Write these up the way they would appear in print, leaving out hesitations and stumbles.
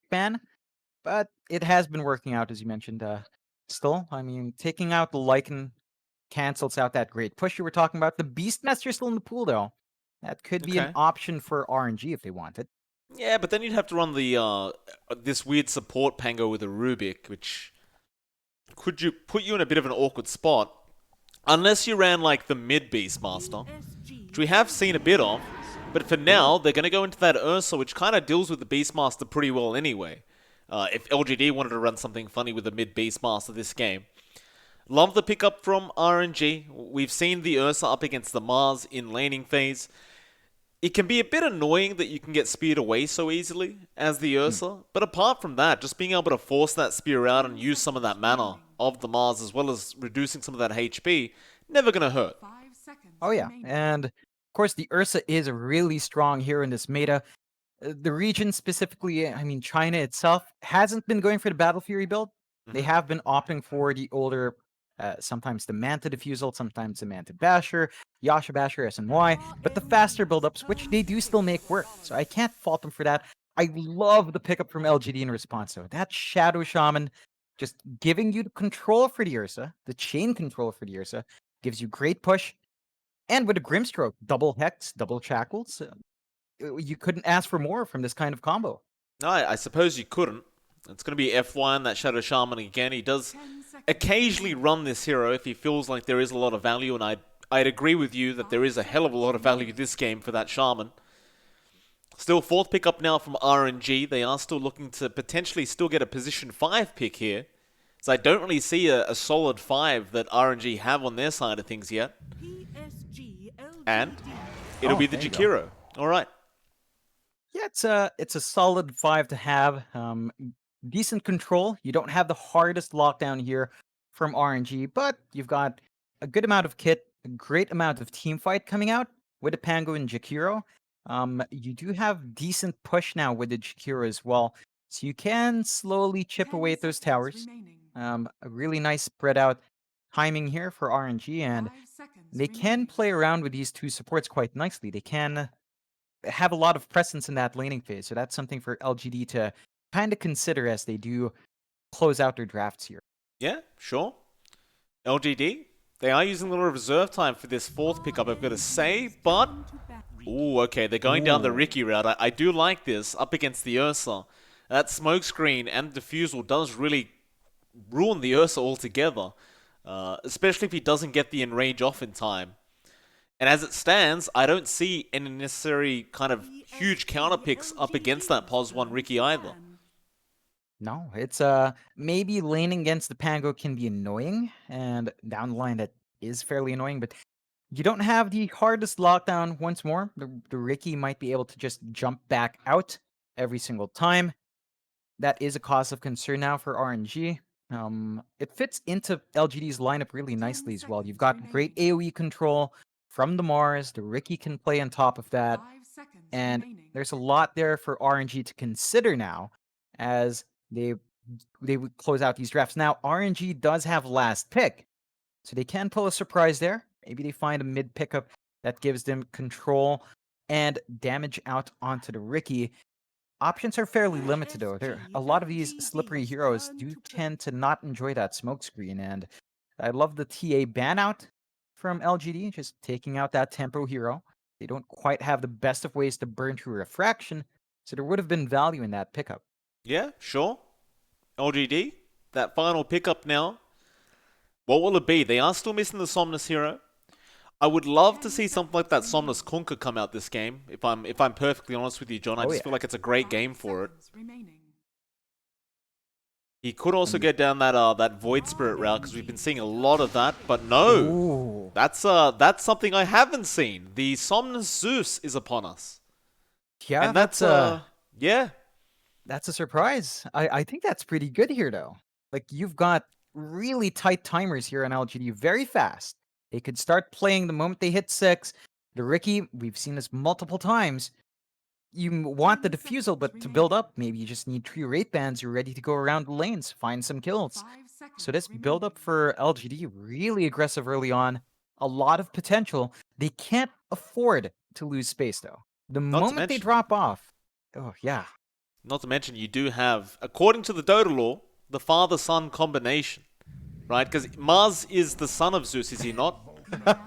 ban, but it has been working out, as you mentioned. Still, I mean, taking out the Lycan cancels out that great push you were talking about. The Beastmaster's still in the pool, though. That could be an Okay. option for RNG if they want it. Yeah, but then you'd have to run the this weird support Pango with a Rubik, which could you put you in a bit of an awkward spot. Unless you ran like the mid Beastmaster, which we have seen a bit of. But for now, they're going to go into that Ursa, which kind of deals with the Beastmaster pretty well anyway. If LGD wanted to run something funny with the mid Beastmaster this game. Love the pickup from RNG. We've seen the Ursa up against the Mars in laning phase. It can be a bit annoying that you can get speared away so easily as the Hmm. Ursa, but apart from that, just being able to force that spear out and use some of that mana of the Mars as well as reducing some of that HP, never gonna hurt. Oh yeah, and of course the Ursa is really strong here in this meta. The region specifically, I mean China itself, hasn't been going for the Battle Fury build. They Hmm. have been opting for the older, sometimes the Manta Diffusal, sometimes the Manta Basher, Yasha Basher, SNY, but the faster build-ups, which they do still make work. So I can't fault them for that. I love the pickup from LGD in response though. That Shadow Shaman just giving you the control for the Ursa, the chain control for the Ursa, gives you great push. And with a Grimstroke, double Hex, double Shackles, you couldn't ask for more from this kind of combo. No, I suppose you couldn't. It's going to be F1, that Shadow Shaman again. He does occasionally run this hero if he feels like there is a lot of value, and I'd agree with you that there is a hell of a lot of value this game for that Shaman. Still, fourth pickup now from RNG. They are still looking to potentially still get a position 5 pick here. So I don't really see a solid 5 that RNG have on their side of things yet. And it'll Oh, be the there you go. Jakiro. Alright. Yeah, it's a solid 5 to have. Decent control. You don't have the hardest lockdown here from RNG, but you've got a good amount of kit, a great amount of team fight coming out with the Pango and Jakiro. You do have decent push now with the Jakiro as well, so you can slowly chip away at those towers. A really nice spread out timing here for RNG, and they can play around with these two supports quite nicely. They can have a lot of presence in that laning phase. So that's something for LGD to kind of consider as they do close out their drafts here. Yeah, sure. LGD. They are using a little reserve time for this fourth pickup, I've got to say, but... Ooh, okay, they're going down the Ooh. Ricky route. I do like this, up against the Ursa. That smokescreen and diffusal does really ruin the Ursa altogether. Especially if he doesn't get the enrage off in time. And as it stands, I don't see any necessary kind of huge counter picks up against that POS 1 Ricky either. No, it's maybe laning against the Pango can be annoying, and down the line that is fairly annoying, but you don't have the hardest lockdown once more. The Ricky might be able to just jump back out every single time. That is a cause of concern now for RNG. It fits into LGD's lineup really nicely as well. You've got great AoE control from the Mars. The Ricky can play on top of that. And there's a lot there for RNG to consider now as they they would close out these drafts. Now, RNG does have last pick, so they can pull a surprise there. Maybe they find a mid pickup that gives them control and damage out onto the Ricky. Options are fairly limited though. There a lot of these slippery heroes do tend to not enjoy that smokescreen, and I love the TA ban out from LGD, just taking out that tempo hero. They don't quite have the best of ways to burn through refraction, so there would have been value in that pickup. Yeah, sure. LGD, that final pickup now. What will it be? They are still missing the Somnus hero. I would love to see something like that Somnus Kunka come out this game. If I'm perfectly honest with you, John, I Oh just yeah. feel like it's a great game for it. He could also And get down that Void Spirit route because we've been seeing a lot of that. But no, ooh. that's something I haven't seen. The Somnus Zeus is upon us, Yeah, and yeah, that's a surprise. I think that's pretty good here though. Like you've got really tight timers here on LGD, very fast. They could start playing the moment they hit 6. The Ricky, we've seen this multiple times. You want the diffusal, but to build up, maybe you just need 3 rate bands. You're ready to go around the lanes, find some kills. So this build up for LGD, really aggressive early on. A lot of potential. They can't afford to lose space though. The not to moment they mention. drop off, oh yeah. Not to mention, you do have, according to the Dota lore, the father-son combination, right? Because Mars is the son of Zeus, is he not?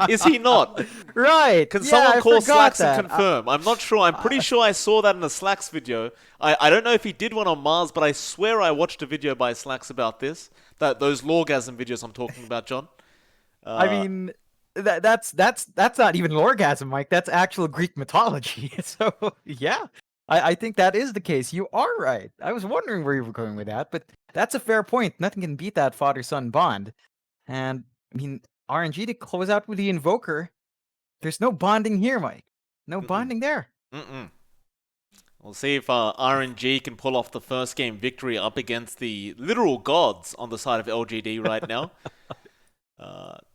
Is he not? Right. Can Yeah, someone I call forgot Slacks and that. confirm? I'm not sure. I'm pretty sure I saw that in a Slacks video. I don't know if he did one on Mars, but I swear I watched a video by Slacks about this. Those Lorgasm videos I'm talking about, John. I mean, that's not even orgasm, Mike. That's actual Greek mythology. So yeah, I think that is the case. You are right. I was wondering where you were going with that, but that's a fair point. Nothing can beat that father-son bond. And I mean, RNG to close out with the Invoker. There's no bonding here, Mike. No Mm-mm. bonding there. Mm-mm. We'll see if RNG can pull off the first game victory up against the literal gods on the side of LGD right now.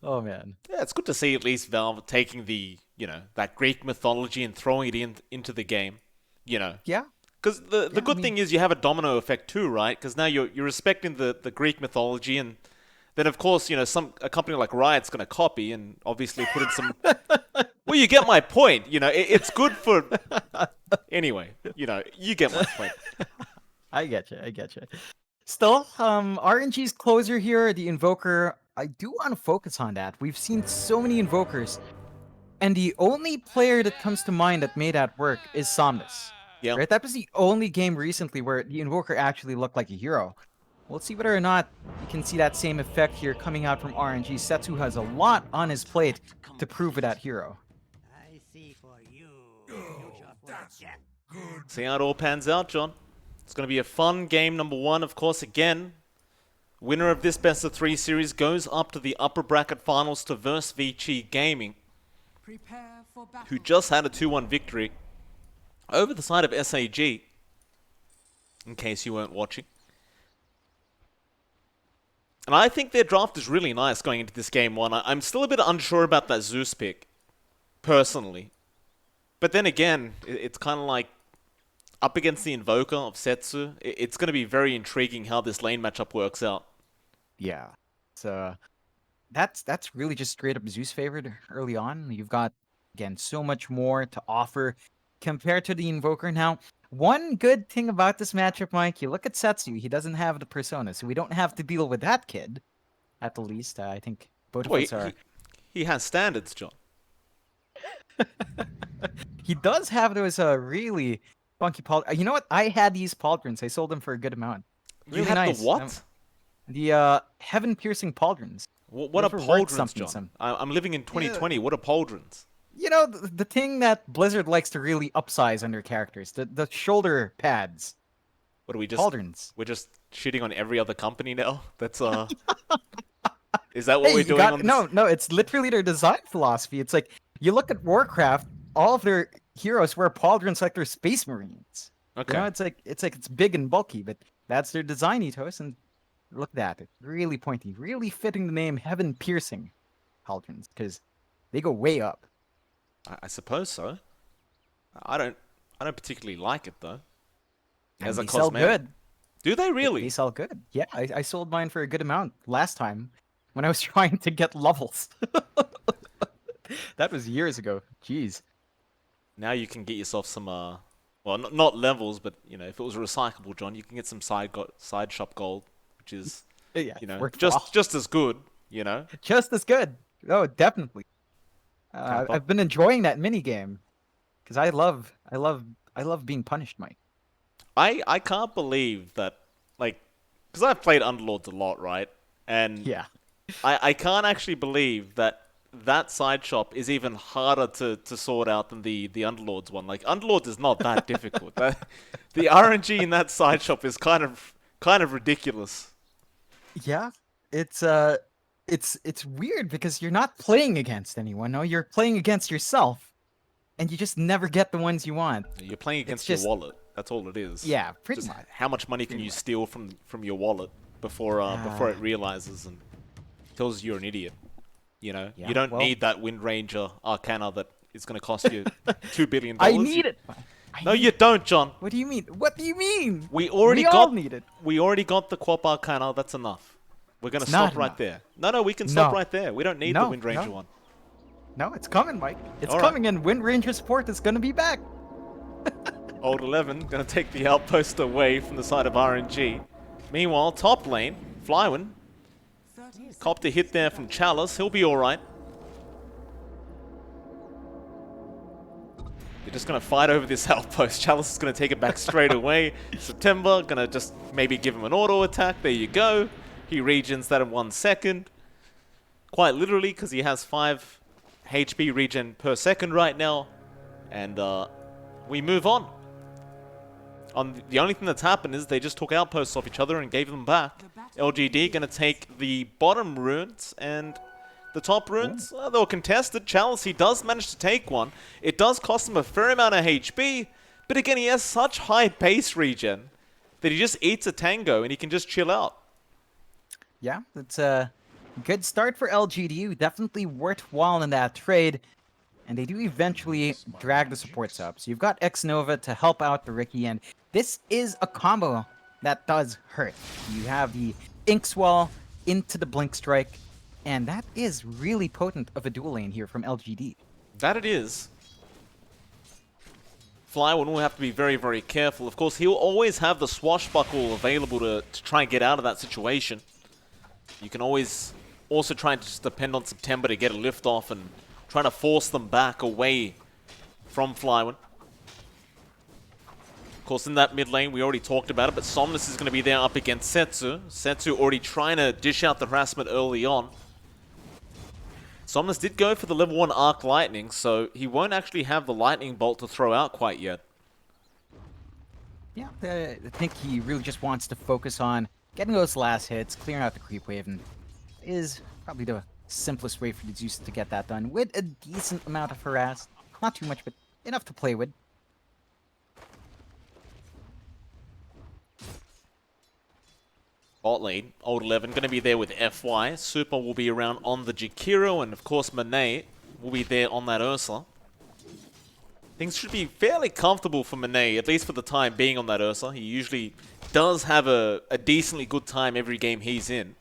Oh man. Yeah, it's good to see at least Valve taking the, that Greek mythology and throwing it into the game, Yeah. Because the Yeah, good thing is you have a domino effect too, right? Because now you're respecting the Greek mythology, and then of course, a company like Riot's going to copy and obviously put in some... Well, you get my point. It's good for... Anyway, you get my point. I get you. Still, RNG's closer here, the Invoker. I do want to focus on that. We've seen so many Invokers, and the only player that comes to mind that made that work is Somnus. Yeah. Right? That was the only game recently where the Invoker actually looked like a hero. We'll see whether or not you can see that same effect here coming out from RNG. Setsu has a lot on his plate to prove that hero. I see for you. See how it all pans out, John. It's going to be a fun game number one, of course, again. Winner of this best of 3 series goes up to the upper bracket finals to verse Vici Gaming, who just had a 2-1 victory over the side of SAG, in case you weren't watching. And I think their draft is really nice going into this game one. I'm still a bit unsure about that Zeus pick, personally. But then again, it's kind of like up against the Invoker of Setsu. It's going to be very intriguing how this lane matchup works out. Yeah. So that's really just straight up Zeus favored early on. You've got, again, so much more to offer compared to the Invoker. Now, one good thing about this matchup, Mike, you look at Setsu, he doesn't have the persona, so we don't have to deal with that kid. At the least, I think both of us are. He has standards, John. He does have those really funky pauldrons. You know what? I had these pauldrons. I sold them for a good amount. Really You had nice. the what? The heaven-piercing pauldrons. What are Those were worth pauldrons, John? I'm living in 2020. Yeah. What are pauldrons? You know, the thing that Blizzard likes to really upsize on their characters. The shoulder pads. What are we just... Pauldrons. We're just shitting on every other company now? That's, Is that what we're doing on this? No, it's literally their design philosophy. It's like, you look at Warcraft, all of their heroes wear pauldrons like they're space marines. Okay. You know, it's big and bulky, but that's their design ethos, and look at that. Really pointy, really fitting the name Heaven Piercing pauldrons, because they go way up. I suppose so. I don't particularly like it though. As And a they sell cosmetic. good. Do they They really? sell good. Yeah, I sold mine for a good amount last time when I was trying to get levels. That was years ago. Jeez. Now you can get yourself some well, not levels, but if it was recyclable, John, you can get some side shop gold, which is Yeah, worked just as good, just as good. Oh, definitely. Kappa. I've been enjoying that mini game because I love being punished, Mike. I can't believe that, because I've played Underlords a lot, right? And Yeah. I can't actually believe that side shop is even harder to sort out than the Underlords one. Like, Underlords is not that difficult. The RNG in that side shop is kind of ridiculous. Yeah. It's weird because you're not playing against anyone. No, you're playing against yourself, and you just never get the ones you want. You're playing against your wallet. That's all it is. Yeah, pretty Just much. how much money can you steal from your wallet before it realizes and tells you you're an idiot. Yeah, you don't well- need that Wind Ranger Arcana that is going to cost you $2 billion. I need it. No, you don't, John. What do you mean? What do you mean? We already all got need it. We already got the Quap Arcana. That's enough. We're going to It's stop not right enough. there. No, we can stop No. right there. We don't need the No, Wind Ranger no. one. No, it's coming, Mike. It's All right. coming, and Wind Ranger support is gonna be back. Old 11 gonna take the outpost away from the side of RNG. Meanwhile, top lane, Flywin. Copped a hit there from Chalice, he'll be alright. They're just gonna fight over this outpost. Chalice is gonna take it back straight away. September gonna just maybe give him an auto attack. There you go. He regens that in 1 second. Quite literally, because he has 5 HP regen per second right now. And we move on. The only thing that's happened is they just took outposts off each other and gave them back. LGD gonna take the bottom runes, and the top runes, they were contested. Chalice, he does manage to take one. It does cost him a fair amount of HP, but again, he has such high base regen that he just eats a tango and he can just chill out. Yeah, that's a good start for LGD. Definitely worthwhile in that trade. And they do eventually drag the supports up. So you've got X-Nova to help out the Riki, and this is a combo that does hurt. You have the Ink Swell into the Blink Strike, and that is really potent of a dual lane here from LGD. That it is. Flywin will have to be very, very careful. Of course, he'll always have the Swashbuckle available to try and get out of that situation. You can always also try and just depend on September to get a lift off and trying to force them back away from Flywin. Of course, in that mid lane, we already talked about it, but Somnus is going to be there up against Setsu. Setsu already trying to dish out the harassment early on. Somnus did go for the level 1 Arc Lightning, so he won't actually have the Lightning Bolt to throw out quite yet. Yeah, I think he really just wants to focus on getting those last hits, clearing out the creep wave, and is probably the simplest way for the Zeus to get that done with a decent amount of harass. Not too much, but enough to play with. Bot lane, Old 11 going to be there with FY. Super will be around on the Jakiro, and of course Monet will be there on that Ursa. Things should be fairly comfortable for Monet, at least for the time being on that Ursa. He usually does have a decently good time every game he's in.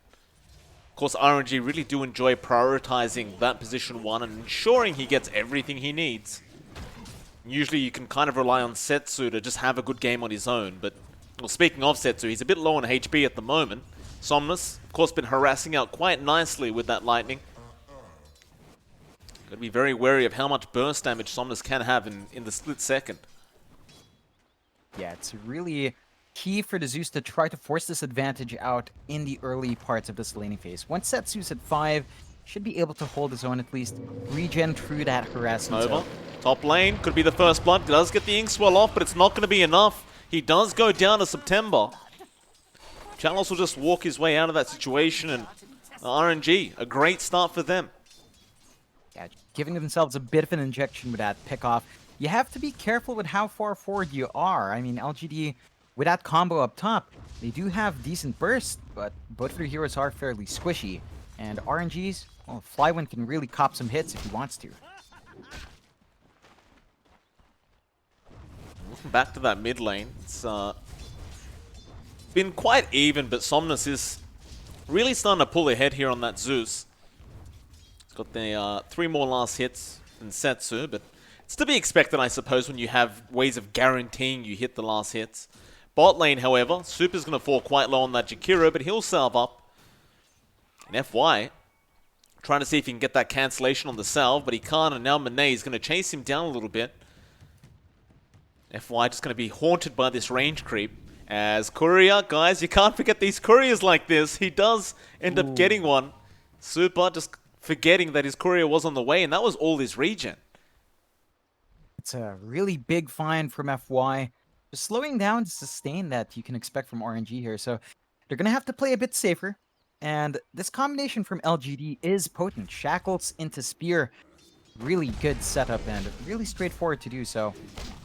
Of course, RNG really do enjoy prioritizing that position 1 and ensuring he gets everything he needs. Usually you can kind of rely on Setsu to just have a good game on his own, but well, speaking of Setsu, he's a bit low on HP at the moment. Somnus, of course, been harassing out quite nicely with that lightning. Got to be very wary of how much burst damage Somnus can have in the split second. Yeah, it's really key for the Zeus to try to force this advantage out in the early parts of this laning phase. Once Setsu's at 5, should be able to hold his own at least, regen through that harassment. Over. Top lane, could be the first blood. Does get the Ink Swell off, but it's not going to be enough. He does go down to September. Chalice will just walk his way out of that situation, and RNG, a great start for them. Yeah, giving themselves a bit of an injection with that pick-off. You have to be careful with how far forward you are. I mean, LGD, with that combo up top, they do have decent burst, but both of their heroes are fairly squishy. And RNG's, well, Flywin can really cop some hits if he wants to. Looking back to that mid lane, it's been quite even, but Somnus is really starting to pull ahead here on that Zeus. He's got the 3 more last hits than Setsu, but it's to be expected, I suppose, when you have ways of guaranteeing you hit the last hits. Bot lane, however, Super's going to fall quite low on that Jakiro, but he'll salve up. And FY, trying to see if he can get that cancellation on the salve, but he can't, and now Monet is going to chase him down a little bit. FY just going to be haunted by this range creep. As Courier, guys, you can't forget these Couriers like this. He does end up getting one. Super just forgetting that his Courier was on the way, and that was all his regen. It's a really big find from FY. Just slowing down to sustain that you can expect from RNG here. So they're going to have to play a bit safer. And this combination from LGD is potent. Shackles into Spear. Really good setup and really straightforward to do so.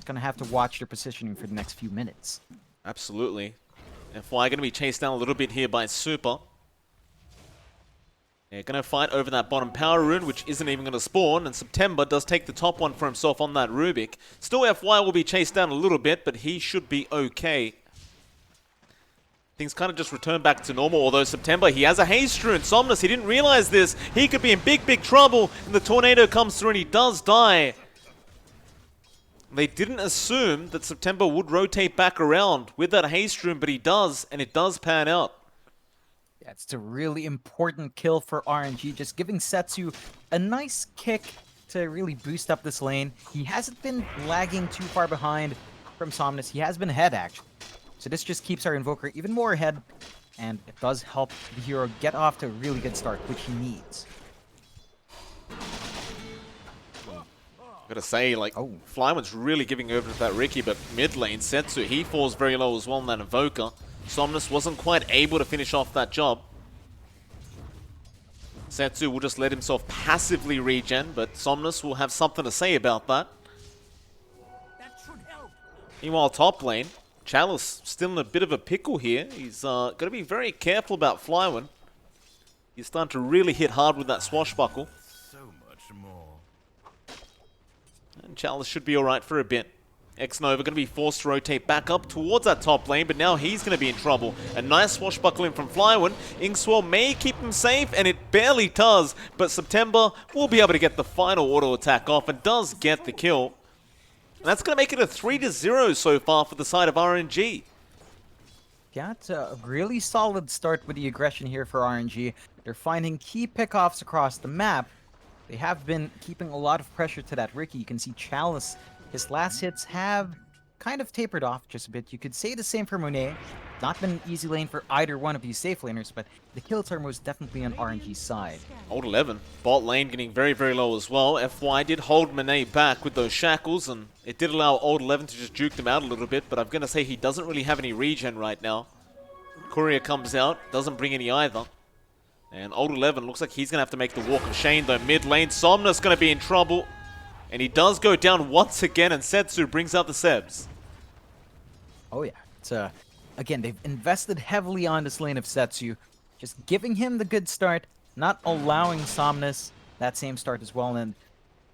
Going to have to watch their positioning for the next few minutes. Absolutely. FY going to be chased down a little bit here by Super. They're going to fight over that bottom power rune, which isn't even going to spawn, and September does take the top one for himself on that Rubik. Still, FY will be chased down a little bit, but he should be okay. Things kind of just return back to normal, although September, he has a haste rune. Somnus, he didn't realize this. He could be in big, big trouble, and the tornado comes through and he does die. They didn't assume that September would rotate back around with that haste room, but he does, and it does pan out. Yeah, it's a really important kill for RNG, just giving Setsu a nice kick to really boost up this lane. He hasn't been lagging too far behind from Somnus. He has been ahead, actually. So this just keeps our Invoker even more ahead, and it does help the hero get off to a really good start, which he needs. Gotta say, like, Flyman's really giving over to that Ricky, but mid lane, Setsu, he falls very low as well in that Invoker. Somnus wasn't quite able to finish off that job. Setsu will just let himself passively regen, but Somnus will have something to say about that. That should help. Meanwhile, top lane, Chalice still in a bit of a pickle here. He's got to be very careful about Flyman. He's starting to really hit hard with that swashbuckle. So much more. And Chalice should be alright for a bit. X-Nova going to be forced to rotate back up towards that top lane, but now he's going to be in trouble. A nice swashbuckling from Flywin. Inkswell may keep him safe, and it barely does, but September will be able to get the final auto attack off and does get the kill. And that's going to make it a 3-0 so far for the side of RNG. Yeah, it's a really solid start with the aggression here for RNG. They're finding key pickoffs across the map. They have been keeping a lot of pressure to that Ricky. You can see Chalice, his last hits have kind of tapered off just a bit. You could say the same for Monet. Not been an easy lane for either one of these safe laners, but the kills are most definitely on RNG's side. Old 11. Bot lane getting very, very low as well. FY did hold Monet back with those shackles, and it did allow Old 11 to just juke them out a little bit, but I'm going to say he doesn't really have any regen right now. Courier comes out, doesn't bring any either. And Old 11 looks like he's going to have to make the walk of shame, though. Mid lane, Somnus going to be in trouble. And he does go down once again, and Setsu brings out the Sebs. Oh yeah, it's again, they've invested heavily on this lane of Setsu, just giving him the good start, not allowing Somnus that same start as well, and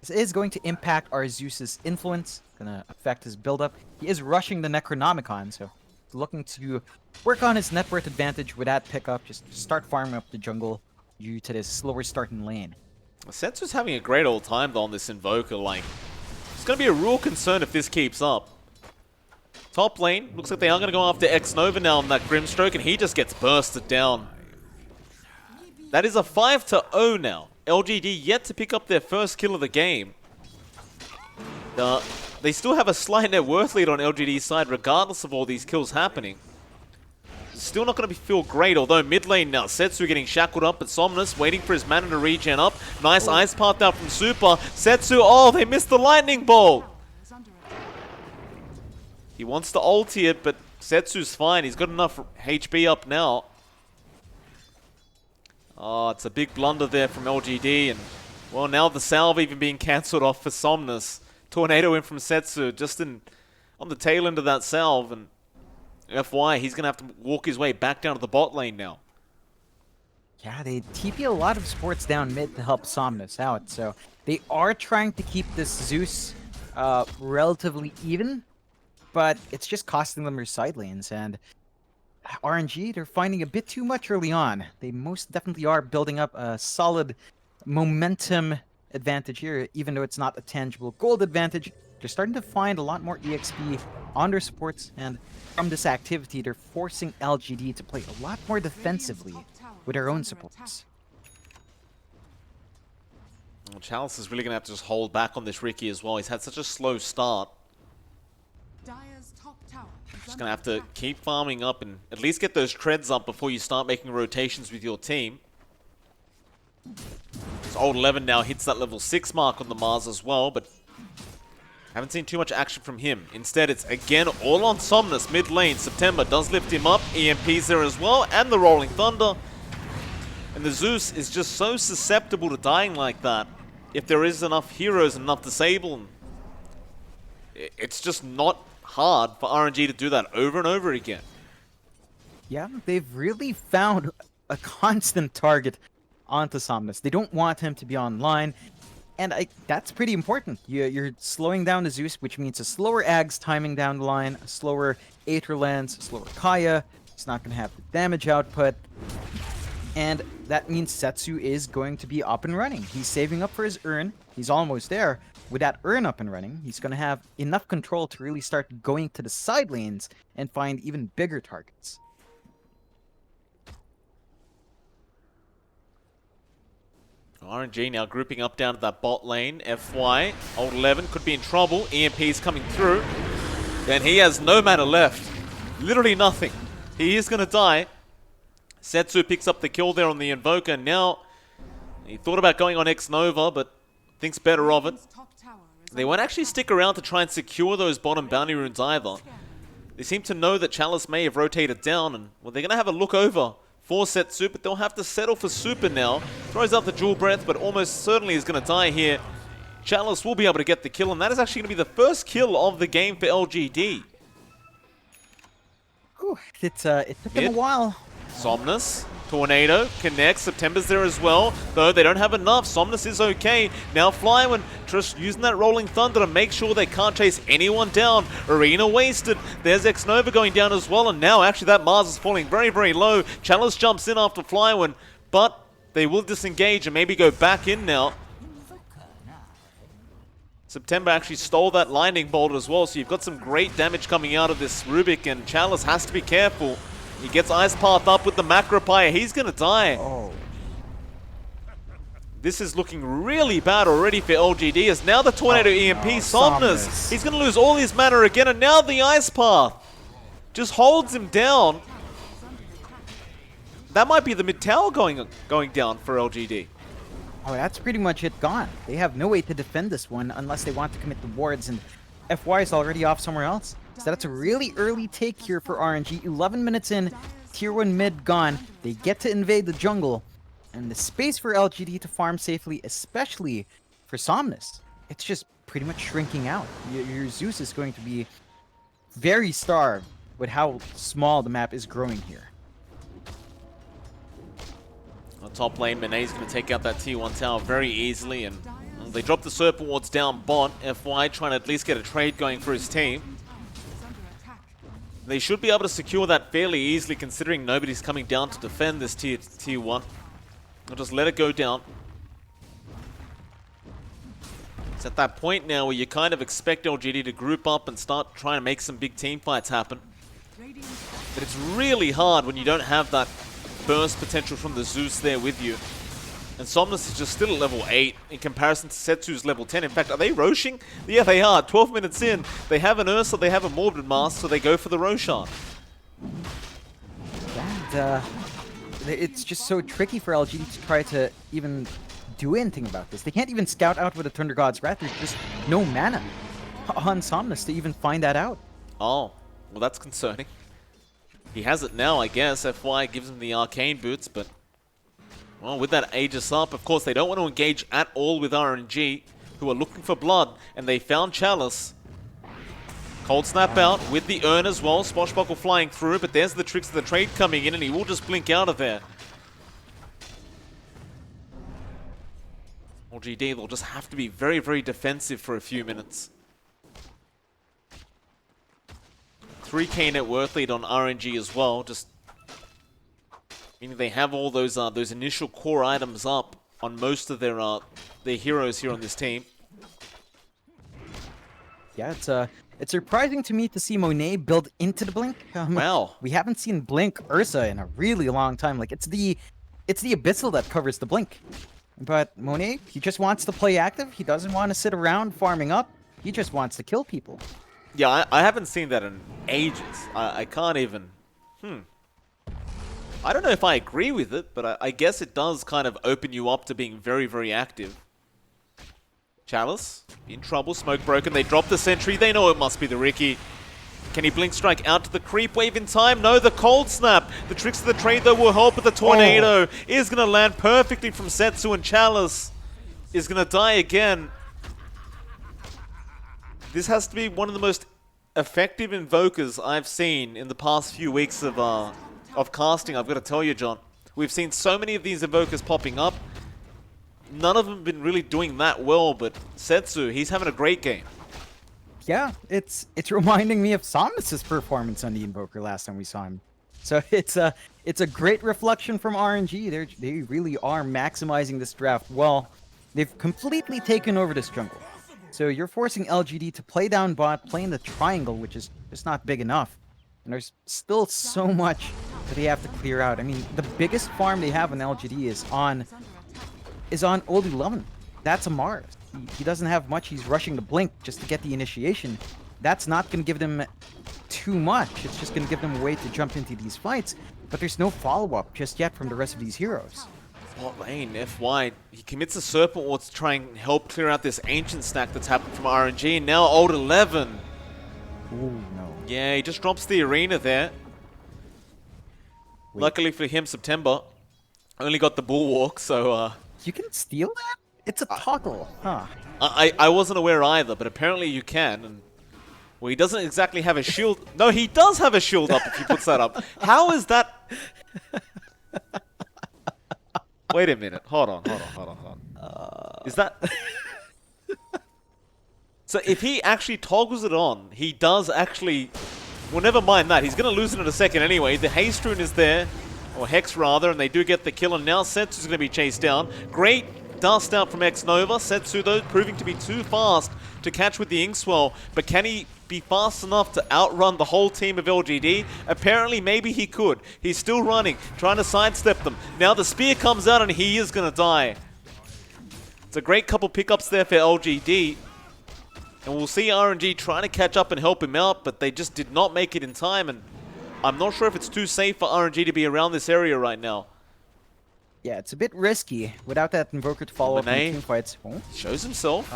this is going to impact our Zeus's influence, gonna affect his build-up. He is rushing the Necronomicon, so looking to work on his net worth advantage with that pickup, just start farming up the jungle due to this slower starting lane. Setsu's having a great old time though on this Invoker. Like, it's going to be a real concern if this keeps up. Top lane, looks like they are going to go after X-Nova now on that Grimstroke, and he just gets bursted down. That is a 5-0 now. LGD yet to pick up their first kill of the game. They still have a slight net worth lead on LGD's side regardless of all these kills happening. Still not going to feel great, although mid lane now, Setsu getting shackled up, but Somnus waiting for his mana to regen up. Nice ice path out from Super. Setsu, oh, they missed the lightning bolt. He wants to ulti it, but Setsu's fine. He's got enough HP up now. Oh, it's a big blunder there from LGD, and well, now the salve even being cancelled off for Somnus. Tornado in from Setsu, just on the tail end of that salve, and FY, he's going to have to walk his way back down to the bot lane now. Yeah, they TP a lot of supports down mid to help Somnus out, so they are trying to keep this Zeus relatively even, but it's just costing them their side lanes, and RNG, they're finding a bit too much early on. They most definitely are building up a solid momentum advantage here, even though it's not a tangible gold advantage. They're starting to find a lot more EXP on their supports, and from this activity, they're forcing LGD to play a lot more defensively with their own supports. Well, Chalice is really going to have to just hold back on this Ricky as well. He's had such a slow start. Just going to have to keep farming up and at least get those treads up before you start making rotations with your team. So Old 11 now hits that level 6 mark on the Mars as well, but haven't seen too much action from him. Instead, it's again all on Somnus mid lane. September does lift him up. EMP's there as well, and the Rolling Thunder. And the Zeus is just so susceptible to dying like that. If there is enough heroes and enough disable, it's just not hard for RNG to do that over and over again. Yeah, they've really found a constant target onto Somnus. They don't want him to be online, and that's pretty important. You're slowing down the Zeus, which means a slower Ags timing down the line, a slower Aether Lens, a slower Kaya. It's not going to have the damage output, and that means Setsu is going to be up and running. He's saving up for his urn. He's almost there, with that Urn up and running, he's going to have enough control to really start going to the side lanes and find even bigger targets. RNG now grouping up down to that bot lane. FY, old 11 could be in trouble. EMP's coming through. And he has no mana left. Literally nothing. He is going to die. Setsu picks up the kill there on the Invoker. Now, he thought about going on X-Nova, but thinks better of it. They won't actually stick around to try and secure those bottom bounty runes either. They seem to know that Chalice may have rotated down, and well, they're going to have a look over for Setsu, but they'll have to settle for Super now. Throws out the Dual Breath, but almost certainly is going to die here. Chalice will be able to get the kill, and that is actually going to be the first kill of the game for LGD. Whew, it took them a while. Somnus, Tornado, connects, September's there as well, though they don't have enough. Somnus is okay. Now Flywind just using that Rolling Thunder to make sure they can't chase anyone down. Arena wasted. There's X-Nova going down as well, and now actually that Mars is falling very, very low. Chalice jumps in after Flywind, but they will disengage and maybe go back in now. September actually stole that Lightning Bolt as well, so you've got some great damage coming out of this Rubik, and Chalice has to be careful. He gets Ice Path up with the Macropire. He's going to die. Oh. This is looking really bad already for LGD, as now the Tornado EMP, no, Somnus. He's going to lose all his mana again, and now the Ice Path just holds him down. That might be the mid tower going down for LGD. Oh, that's pretty much it gone. They have no way to defend this one unless they want to commit the wards, and FY is already off somewhere else. So that's a really early take here for RNG. 11 minutes in, tier 1 mid gone. They get to invade the jungle, and the space for LGD to farm safely, especially for Somnus, it's just pretty much shrinking out. Your Zeus is going to be very starved with how small the map is growing here. On top lane, Manet's going to take out that T1 tower very easily, and they drop the Serpent Wards down bot. FY trying to at least get a trade going for his team. They should be able to secure that fairly easily, considering nobody's coming down to defend this tier 1. They'll just let it go down. It's at that point now where you kind of expect LGD to group up and start trying to make some big team fights happen. But it's really hard when you don't have that burst potential from the Zeus there with you. And Somnus is just still at level 8 in comparison to Setsu's level 10. In fact, are they Roshing? Yeah, they are. 12 minutes in. They have an Ursa, they have a Morbid Mask, so they go for the Roshan. And it's just so tricky for LGD to try to even do anything about this. They can't even scout out with a Thunder God's Wrath. There's just no mana on Somnus to even find that out. Oh, well that's concerning. He has it now, I guess. FY gives him the Arcane Boots, but well, with that Aegis up, of course, they don't want to engage at all with RNG, who are looking for blood, and they found Chalice. Cold Snap out with the Urn as well. Swashbuckle flying through, but there's the tricks of the trade coming in, and he will just blink out of there. LGD, they'll just have to be very, very defensive for a few minutes. 3k net worth lead on RNG as well, just meaning they have all those initial core items up on most of their heroes here on this team. Yeah, it's surprising to me to see Monet build into the Blink. Wow. We haven't seen Blink Ursa in a really long time. Like, it's the Abyssal that covers the Blink. But Monet, he just wants to play active. He doesn't want to sit around farming up. He just wants to kill people. Yeah, I haven't seen that in ages. I can't even... I don't know if I agree with it, but I guess it does kind of open you up to being very, very active. Chalice, in trouble, smoke broken. They drop the sentry. They know it must be the Ricky. Can he blink strike out to the creep wave in time? No, the cold snap. The tricks of the trade, though, will help, but the tornado is going to land perfectly from Setsu, and Chalice is going to die again. This has to be one of the most effective invokers I've seen in the past few weeks of casting, I've got to tell you, John. We've seen so many of these invokers popping up. None of them have been really doing that well, but Setsu, he's having a great game. Yeah, it's reminding me of Somnus' performance on the Invoker last time we saw him. So it's a great reflection from RNG. They really are maximizing this draft well. They've completely taken over this jungle. So you're forcing LGD to play down bot, play in the triangle, which is just not big enough. And there's still so much that they have to clear out. I mean, the biggest farm they have on LGD is on Old 11. That's a Mars. He doesn't have much. He's rushing the Blink just to get the initiation. That's not going to give them too much. It's just going to give them a way to jump into these fights. But there's no follow-up just yet from the rest of these heroes. Bot lane, FY, he commits a Serpent Ward to try and help clear out this Ancient stack that's happened from RNG. And now Old 11. Ooh, no. Yeah, he just drops the arena there. Wait. Luckily for him, September only got the Bulwark, so... You can steal that? It's a toggle, huh? I wasn't aware either, but apparently you can. And well, he doesn't exactly have a shield. No, he does have a shield up if he puts that up. How is that? Wait a minute. Hold on. Is that? So if he actually toggles it on, he does actually... Well, never mind that. He's going to lose it in a second anyway. The Haste Rune is there. Or Hex, rather, and they do get the kill. And now Setsu's going to be chased down. Great dust out from X-Nova. Setsu, though, proving to be too fast to catch with the Inkswell. But can he be fast enough to outrun the whole team of LGD? Apparently, maybe he could. He's still running, trying to sidestep them. Now the spear comes out and he is going to die. It's a great couple pickups there for LGD. And we'll see RNG trying to catch up and help him out, but they just did not make it in time. And I'm not sure if it's too safe for RNG to be around this area right now. Yeah, it's a bit risky without that Invoker to follow up in team fights. Oh. Shows himself.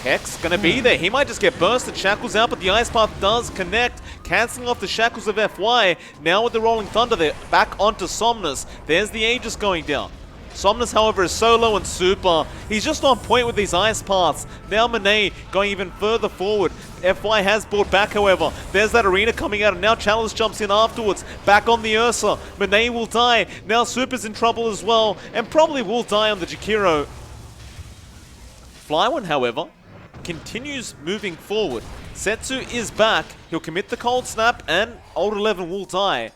Hex gonna be there. He might just get bursted. Shackles out, but the Ice Path does connect, cancelling off the Shackles of FY. Now with the Rolling Thunder, they're back onto Somnus. There's the Aegis going down. Somnus, however, is solo and super. He's just on point with these Ice Paths. Now Monet going even further forward. FY has brought back, however. There's that arena coming out, and now Chalice jumps in afterwards. Back on the Ursa. Monet will die. Now Super's in trouble as well, and probably will die on the Jakiro. Flyone, however, continues moving forward. Setsu is back. He'll commit the Cold Snap, and Old 11 will die.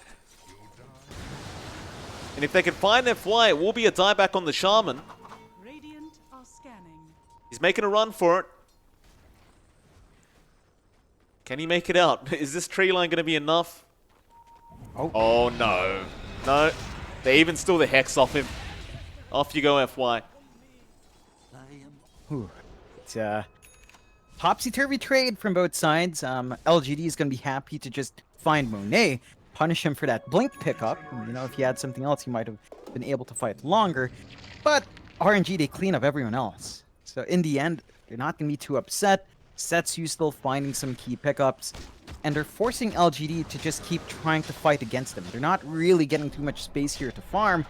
And if they can find FY, it will be a dieback on the Shaman. Radiant are scanning. He's making a run for it. Can he make it out? Is this tree line going to be enough? Oh, no. No. They even steal the Hex off him. Off you go, FY. It's a topsy-turvy trade from both sides. LGD is going to be happy to just find Monet, punish him for that Blink pickup. You know, if he had something else, he might have been able to fight longer. But RNG, they clean up everyone else. So in the end, they're not going to be too upset. Setsu still finding some key pickups. And they're forcing LGD to just keep trying to fight against them. They're not really getting too much space here to farm.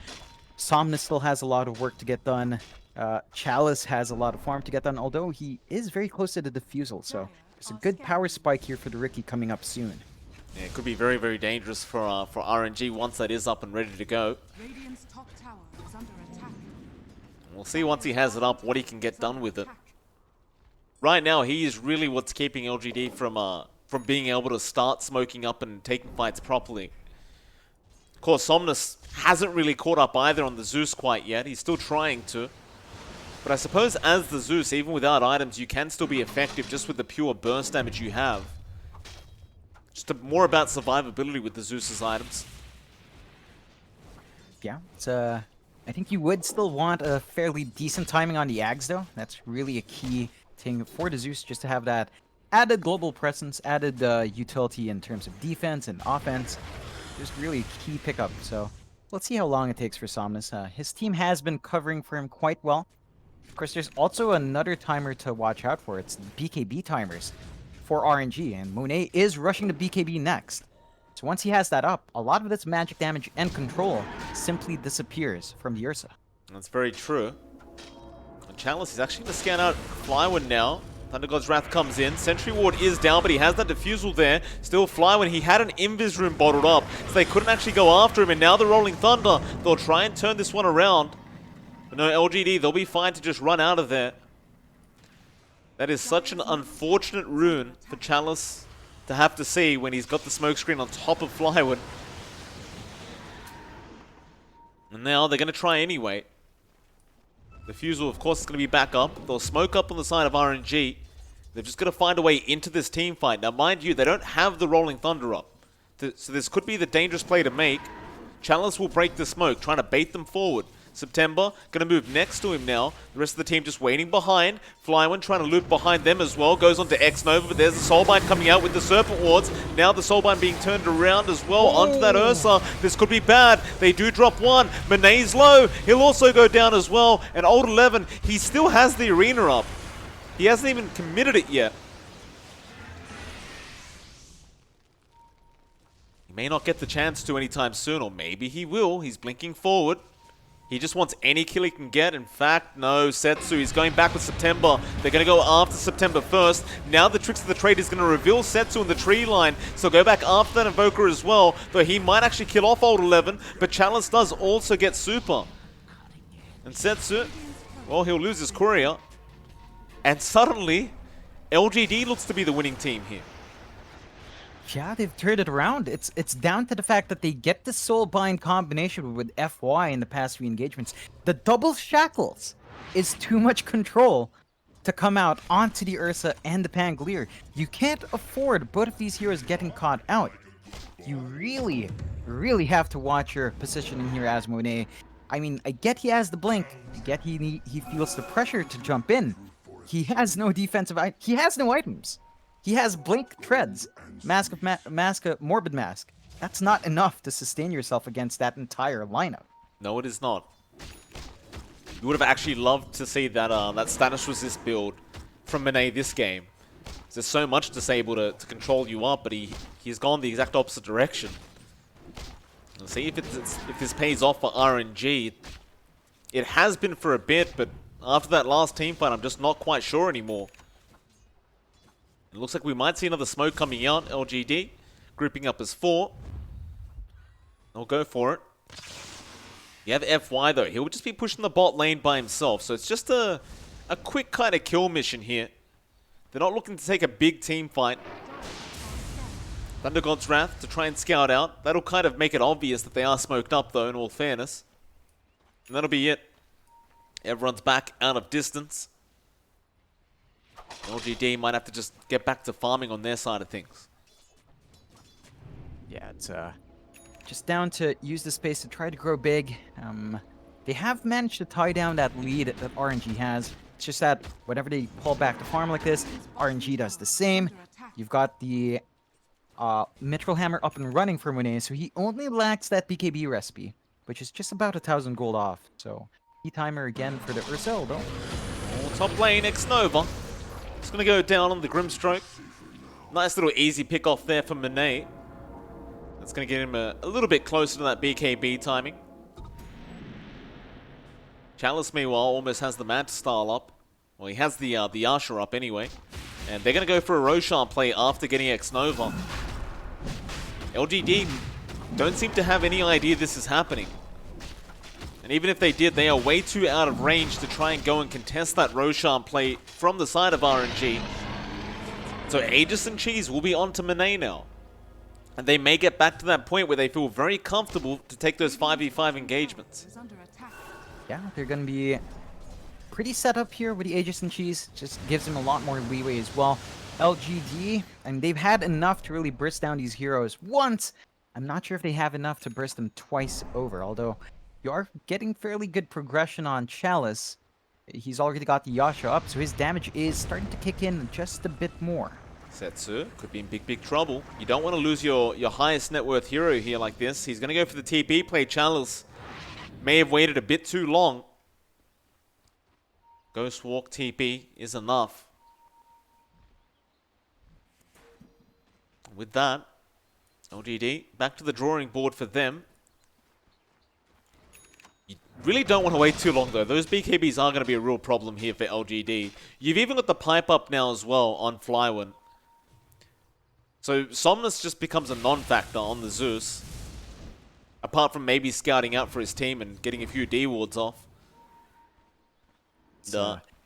Somnus still has a lot of work to get done. Chalice has a lot of farm to get done, although he is very close to the defusal. So there's a good power spike here for the Riki coming up soon. Yeah, it could be very, very dangerous for RNG once that is up and ready to go. Radiant's top tower is under attack. We'll see once he has it up what he can get done with it. Right now, he is really what's keeping LGD from being able to start smoking up and taking fights properly. Of course, Somnus hasn't really caught up either on the Zeus quite yet. He's still trying to. But I suppose as the Zeus, even without items, you can still be effective just with the pure burst damage you have. Just more about survivability with the Zeus's items. Yeah, it's I think you would still want a fairly decent timing on the Ags, though. That's really a key thing for the Zeus, just to have that added global presence, added utility in terms of defense and offense. Just really a key pickup. So let's see how long it takes for Somnus. His team has been covering for him quite well. Of course, there's also another timer to watch out for. It's the BKB timers for RNG, and Monet is rushing the BKB next. So once he has that up, a lot of this magic damage and control simply disappears from the Ursa. That's very true. And Chalice is actually going to scan out Flyone now. Thunder God's Wrath comes in. Sentry Ward is down, but he has that defusal there. Still Flyone. He had an Invis Room bottled up, so they couldn't actually go after him. And now the Rolling Thunder. They'll try and turn this one around. But no, LGD, they'll be fine to just run out of there. That is such an unfortunate rune for Chalice to have to see when he's got the smoke screen on top of Flyone. And now they're going to try anyway. The Fusel, of course, is going to be back up. They'll smoke up on the side of RNG. They've just got to find a way into this team fight. Now, mind you, they don't have the Rolling Thunder up. So this could be the dangerous play to make. Chalice will break the smoke, trying to bait them forward. September going to move next to him now. The rest of the team just waiting behind. Flyone trying to loop behind them as well. Goes on to X-Nova, but there's the Soulbind coming out with the Serpent Wards. Now the Soulbind being turned around as well onto that Ursa. This could be bad. They do drop one. Monet's low. He'll also go down as well. And Old 11, he still has the arena up. He hasn't even committed it yet. He may not get the chance to anytime soon, or maybe he will. He's blinking forward. He just wants any kill he can get. In fact, no, Setsu, he's going back with September. They're going to go after September first. Now the Tricks of the Trade is going to reveal Setsu in the tree line. So go back after that Invoker as well. Though he might actually kill off Old 11. But Chalice does also get Super. And Setsu, well, he'll lose his courier. And suddenly, LGD looks to be the winning team here. Yeah, they've turned it around. It's down to the fact that they get the Soulbind combination with FY in the past few engagements. The double shackles is too much control to come out onto the Ursa and the Pangolier. You can't afford both of these heroes getting caught out. You really, really have to watch your positioning here as Monet. I mean, I get he has the blink. I get he feels the pressure to jump in. He has no defensive. He has no items. He has blink treads, morbid mask. That's not enough to sustain yourself against that entire lineup. No, it is not. You would have actually loved to see that that status resist build from Monet this game. There's so much disable to control you up, but he's gone the exact opposite direction. Let's see if this pays off for RNG. It has been for a bit, but after that last team fight, I'm just not quite sure anymore. It looks like we might see another smoke coming out. LGD grouping up as 4. They'll go for it. You have FY though. He'll just be pushing the bot lane by himself. So it's just a quick kind of kill mission here. They're not looking to take a big team fight. Thunder God's Wrath to try and scout out. That'll kind of make it obvious that they are smoked up though, in all fairness. And that'll be it. Everyone's back out of distance. LGD might have to just get back to farming on their side of things. Yeah, it's just down to use the space to try to grow big. They have managed to tie down that lead that RNG has. It's just that whenever they pull back to farm like this, RNG does the same. You've got the Mithril Hammer up and running for Monet, so he only lacks that BKB recipe, which is just about 1,000 gold off. So, key timer again for the Ursel, though. Oh, top lane, X-Nova. It's going to go down on the Grimstroke. Nice little easy pick off there for Monet. That's going to get him a little bit closer to that BKB timing. Chalice, meanwhile, almost has the Manta style up. Well, he has the Asher up anyway. And they're going to go for a Roshan play after getting X-Nova. LGD don't seem to have any idea this is happening. And even if they did, they are way too out of range to try and go and contest that Roshan play from the side of RNG. So Aegis and Cheese will be on to Monet now. And they may get back to that point where they feel very comfortable to take those 5v5 engagements. Yeah, they're going to be pretty set up here with the Aegis and Cheese. Just gives them a lot more leeway as well. LGD, and they've had enough to really burst down these heroes once. I'm not sure if they have enough to burst them twice over, although you are getting fairly good progression on Chalice. He's already got the Yasha up, so his damage is starting to kick in just a bit more. Setsu could be in big trouble. You don't want to lose your highest net worth hero here like this. He's going to go for the TP play. Chalice may have waited a bit too long. Ghost Walk TP is enough. With that, LGD back to the drawing board for them. You really don't want to wait too long though. Those BKBs are going to be a real problem here for LGD. You've even got the pipe up now as well on Flyone. So Somnus just becomes a non-factor on the Zeus. Apart from maybe scouting out for his team and getting a few D wards off.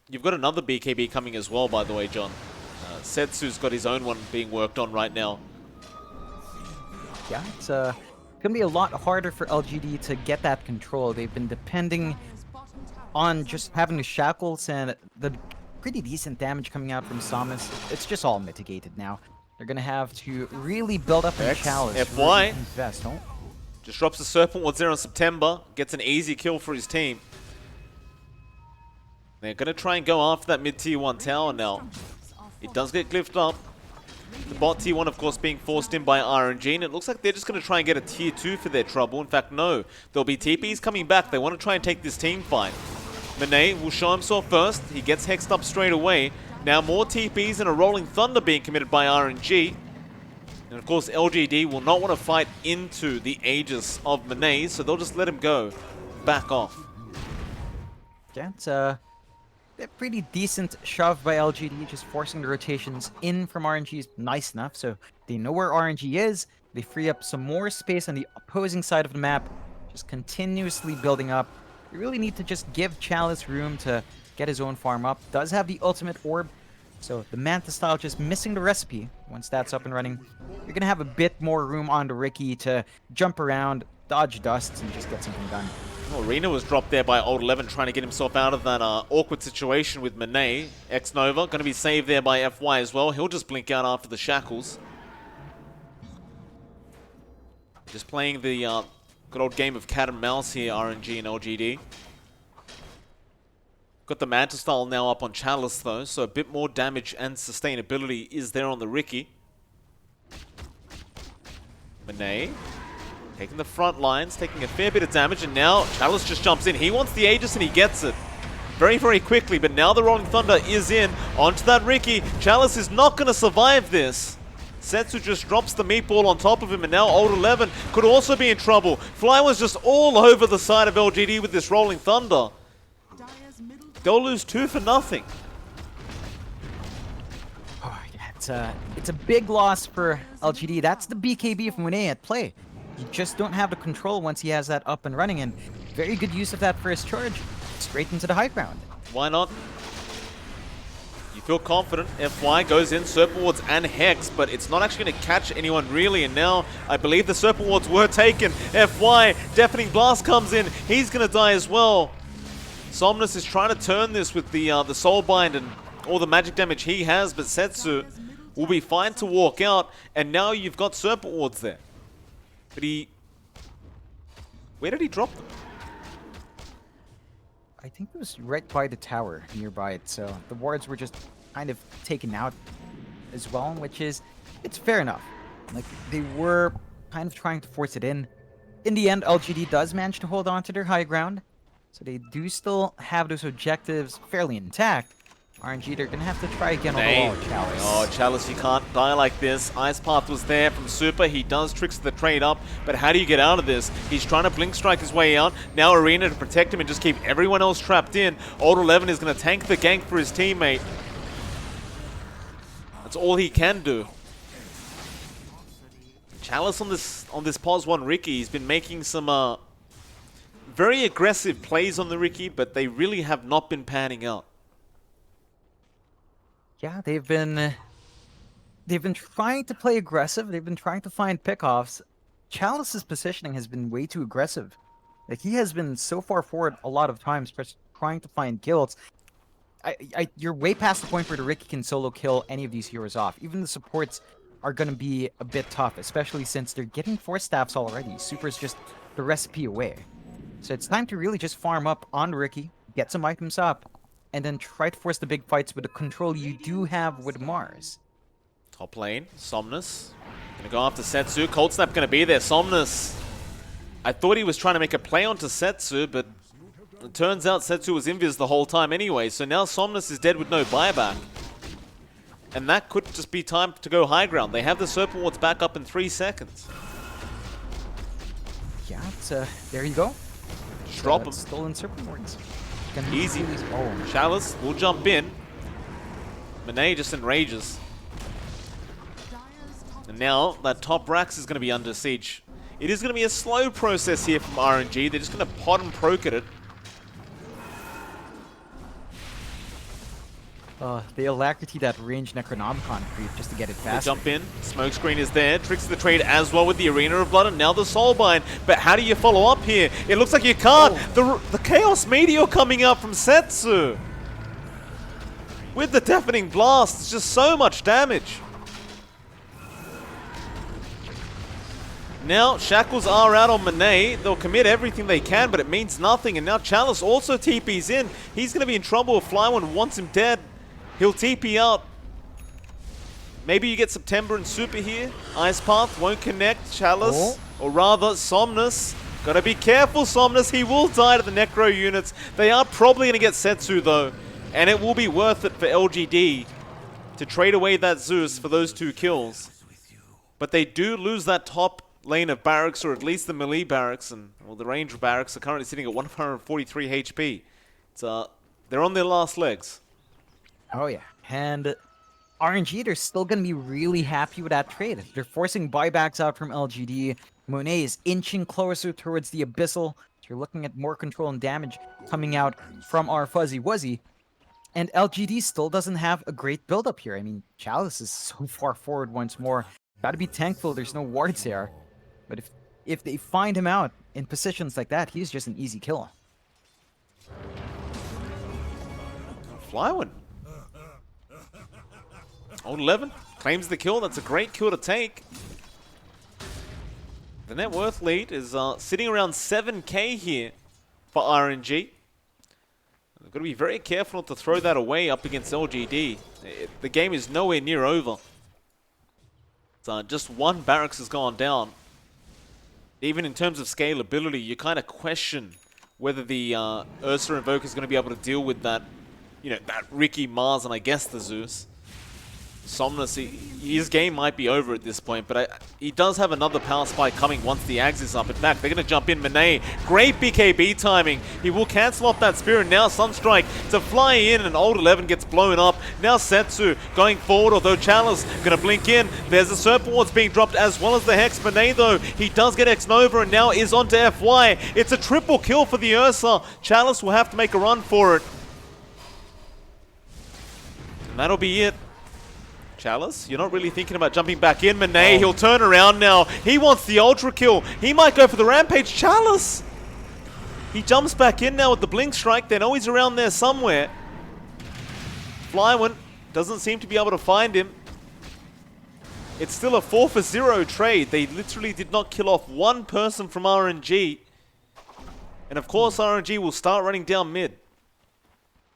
You've got another BKB coming as well, by the way, John. Setsu's got his own one being worked on right now. Yeah, it's going to be a lot harder for LGD to get that control. They've been depending on just having the shackles and the pretty decent damage coming out from Samus, it's just all mitigated now. They're gonna have to really build up in X, chalice. FY. Really invest. Oh, Just drops the Serpent Wards there on September. Gets an easy kill for his team. They're going to try and go after that mid-tier 1 tower now. It does get glyphed up. The bot tier 1, of course, being forced in by RNG. And it looks like they're just going to try and get a tier 2 for their trouble. In fact, no. There'll be TPs coming back. They want to try and take this team fight. Monet will show himself first. He gets hexed up straight away. Now more TPs and a Rolling Thunder being committed by RNG. And of course, LGD will not want to fight into the Aegis of Monet, so they'll just let him go. Back off. yeah, it's a pretty decent shove by LGD, just forcing the rotations in from RNG is nice enough. So they know where RNG is. They free up some more space on the opposing side of the map, just continuously building up. You really need to just give Chalice room to get his own farm up. Does have the ultimate orb, so the Manta style just missing the recipe. Once that's up and running, you're gonna have a bit more room on the Ricky to jump around, dodge dusts, and just get something done. Well, Rena was dropped there by Old 11, trying to get himself out of that awkward situation with Monet. X-Nova going to be saved there by FY as well. He'll just blink out after the shackles. Just playing the good old game of cat and mouse here, RNG and LGD. Got the Manta style now up on Chalice though, so a bit more damage and sustainability is there on the Ricky. Monet taking the front lines, taking a fair bit of damage, and now Chalice just jumps in. He wants the Aegis and he gets it very, very quickly, but now the Rolling Thunder is in onto that Ricky. Chalice is not going to survive this. Setsu just drops the meatball on top of him, and now Old 11 could also be in trouble. Fly was just all over the side of LGD with this Rolling Thunder. They'll lose 2 for nothing. Oh, yeah, it's a big loss for LGD. That's the BKB from Monet at play. You just don't have the control once he has that up and running, and very good use of that first charge. Straight into the high ground. Why not? You feel confident. FY goes in, Serpent Wards and Hex, but it's not actually going to catch anyone really, and now I believe the Serpent Wards were taken. FY, Deafening Blast comes in. He's going to die as well. Somnus is trying to turn this with the Soulbind and all the magic damage he has, but Setsu will be fine to walk out, and now you've got Serpent Wards there. But where did he drop them? I think it was right by the tower nearby it, so the wards were just kind of taken out as well, which is, it's fair enough. Like, they were kind of trying to force it in. In the end, LGD does manage to hold on to their high ground, so they do still have those objectives fairly intact. RNG, they're gonna have to try again on the wall with Chalice. Oh, Chalice, you can't die like this. Ice Path was there from Super. He does tricks the trade up, but how do you get out of this? He's trying to Blink Strike his way out. Now Arena to protect him and just keep everyone else trapped in. Old 11 is going to tank the gank for his teammate. That's all he can do. Chalice on this POS 1 Ricky, he's been making some very aggressive plays on the Ricky, but they really have not been panning out. Yeah, they've been trying to play aggressive. They've been trying to find pickoffs. Chalice's positioning has been way too aggressive. Like, he has been so far forward a lot of times, just trying to find kills. You're way past the point where the Ricky can solo kill any of these heroes off. Even the supports are going to be a bit tough, especially since they're getting 4 staffs already. Super's just the recipe away. So it's time to really just farm up on Ricky, get some items up, and then try to force the big fights with the control you do have with Mars. Top lane, Somnus. Gonna go after Setsu. Cold Snap gonna be there. Somnus. I thought he was trying to make a play onto Setsu, but it turns out Setsu was invis the whole time anyway. So now Somnus is dead with no buyback. And that could just be time to go high ground. They have the Serpent Wards back up in 3 seconds. Yeah, it's, there you go. Just drop him. Stolen Serpent Wards. Easy. Oh, Chalice will jump in. Monet just enrages. And now that top Rax is going to be under siege. It is going to be a slow process here from RNG. They're just going to pot and proc at it. They alacrity that range Necronomicon creep just to get it They faster. jump in, smokescreen is there, tricks the trade as well with the Arena of Blood and now the Soulbind. But how do you follow up here? It looks like you can't. The Chaos Meteor coming out from Setsu. With the Deafening Blast, it's just so much damage. Now, Shackles are out on Monet. They'll commit everything they can, but it means nothing. And now Chalice also TP's in. He's going to be in trouble if Flyone wants him dead. He'll TP out. Maybe you get September and Super here. Ice Path won't connect. Chalice, or rather, Somnus. Gotta be careful, Somnus. He will die to the Necro units. They are probably going to get Setsu, though. And it will be worth it for LGD to trade away that Zeus for those 2 kills. But they do lose that top lane of barracks, or at least the melee barracks, and well, the range barracks are currently sitting at 143 HP. It's they're on their last legs. Oh yeah, and RNG, they're still going to be really happy with that trade. They're forcing buybacks out from LGD. Monet is inching closer towards the Abyssal. So you're looking at more control and damage coming out from our Fuzzy Wuzzy. And LGD still doesn't have a great build-up here. I mean, Chalice is so far forward once more. Gotta be thankful there's no wards there. But if they find him out in positions like that, he's just an easy kill. Flyone. Old 11 claims the kill. That's a great kill to take. The net worth lead is sitting around 7k here for RNG. They've got to be very careful not to throw that away up against LGD. The game is nowhere near over. So just 1 barracks has gone down. Even in terms of scalability, you kind of question whether the Ursa Invoker is going to be able to deal with that, that Ricky, Mars, and I guess the Zeus. Somnus, his game might be over at this point, but he does have another power spike coming once the Axe is up. In fact, they're going to jump in. Monet, great BKB timing. He will cancel off that Spirit. Now Sunstrike to fly in, and Old 11 gets blown up. Now Setsu going forward, although Chalice going to blink in. There's a Serpent Ward's being dropped as well as the Hex. Monet, though, he does get X-Nova and now is onto FY. It's a triple kill for the Ursa. Chalice will have to make a run for it. And that'll be it. Chalice, you're not really thinking about jumping back in. Monet, he'll turn around now. He wants the ultra kill. He might go for the rampage. Chalice! He jumps back in now with the blink strike. They know he's around there somewhere. Flyone doesn't seem to be able to find him. It's still a 4-for-0 trade. They literally did not kill off 1 person from RNG. And of course, RNG will start running down mid.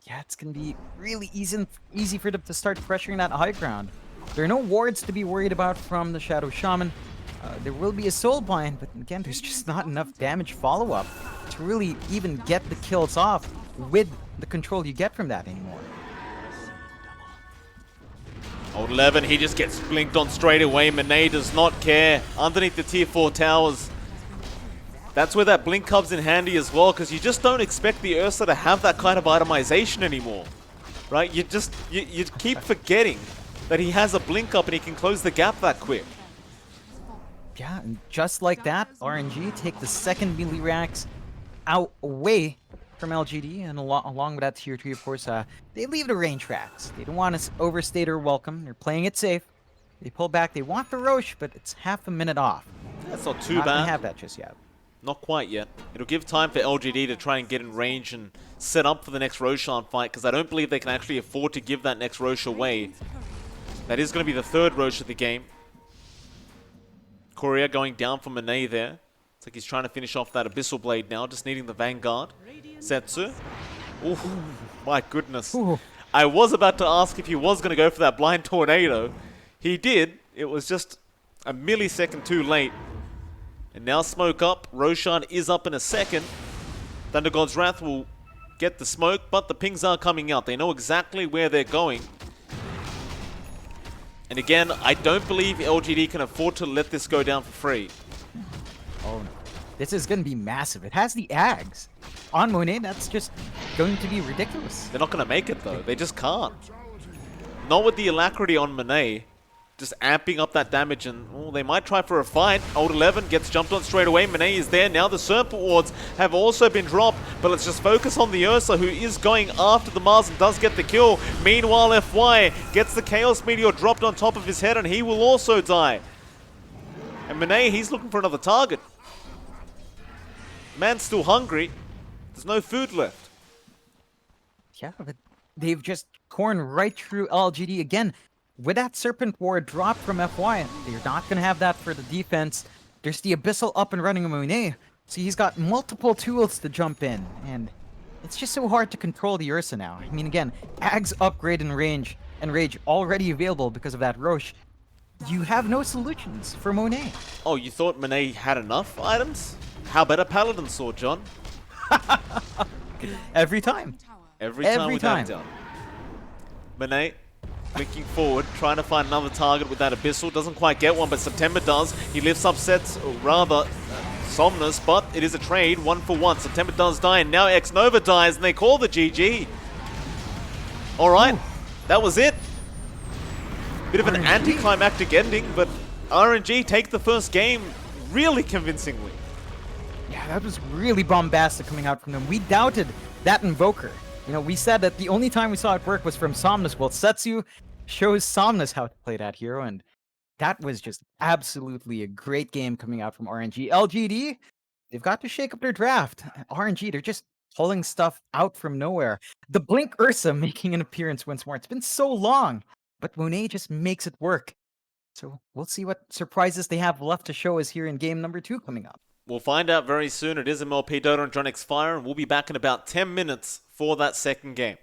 Yeah, it's going to be really easy for them to start pressuring that high ground. There are no wards to be worried about from the Shadow Shaman. There will be a Soulbind, but again, there's just not enough damage follow-up to really even get the kills off with the control you get from that anymore. Old 11, he just gets blinked on straight away. Monet does not care. Underneath the tier 4 towers. That's where that blink comes in handy as well, because you just don't expect the Ursa to have that kind of itemization anymore, right? You keep forgetting that he has a blink up and he can close the gap that quick. Yeah, and just like that, RNG take the second melee racks away from LGD, and along with that tier 3, of course, they leave the range racks. They don't want to overstay their welcome. They're playing it safe. They pull back. They want the Roche, but it's half a minute off. That's not too Not gonna bad. have that just yet. Not quite yet. It'll give time for LGD to try and get in range and set up for the next Roshan fight, because I don't believe they can actually afford to give that next Roche away. That is going to be the 3rd Roche of the game. Courier going down for Monet there. It's like he's trying to finish off that Abyssal Blade now, just needing the Vanguard. Setsu. Ooh, my goodness. Ooh. I was about to ask if he was going to go for that Blind Tornado. He did. It was just a millisecond too late. And now smoke up. Roshan is up in a second. Thunder God's Wrath will get the smoke, but the pings are coming out. They know exactly where they're going. And again, I don't believe LGD can afford to let this go down for free. Oh no. This is going to be massive. It has the Ags. On Monet, that's just going to be ridiculous. They're not going to make it though. They just can't. Not with the alacrity on Monet. just amping up that damage, and they might try for a fight. Old 11 gets jumped on straight away. Monet is there. Now the Serpent Wards have also been dropped, but let's just focus on the Ursa, who is going after the Mars and does get the kill. Meanwhile, FY gets the Chaos Meteor dropped on top of his head, and he will also die. And Monet, he's looking for another target. Man's still hungry. There's no food left. Yeah, but they've just torn right through LGD again. With that Serpent Ward drop from FY, they're not going to have that for the defense. There's the Abyssal up and running Monet, so he's got multiple tools to jump in, and it's just so hard to control the Ursa now. I mean, again, Ag's upgrade in range and rage already available because of that Roche. You have no solutions for Monet. Oh, you thought Monet had enough items? How about a Paladin Sword, John? Every time. Tower. Every time Every without time. a doubt. Monet blinking forward, trying to find another target with that Abyssal. Doesn't quite get one, but September does. He lifts up sets, or rather, Somnus, but it is a trade, 1-for-1. September does die, and now X-Nova dies, and they call the GG. Alright, that was it. Bit of an RNG. anticlimactic ending, but RNG take the first game really convincingly. Yeah, that was really bombastic coming out from them. We doubted that Invoker. You know, we said that the only time we saw it work was from Somnus. Well, Setsu shows Somnus how to play that hero, and that was just absolutely a great game coming out from RNG. LGD, they've got to shake up their draft. RNG, they're just pulling stuff out from nowhere. The Blink Ursa making an appearance once more. It's been so long, but Monet just makes it work. So we'll see what surprises they have left to show us here in game number 2 coming up. We'll find out very soon. It is MLP johnxfire, and we'll be back in about 10 minutes for that second game.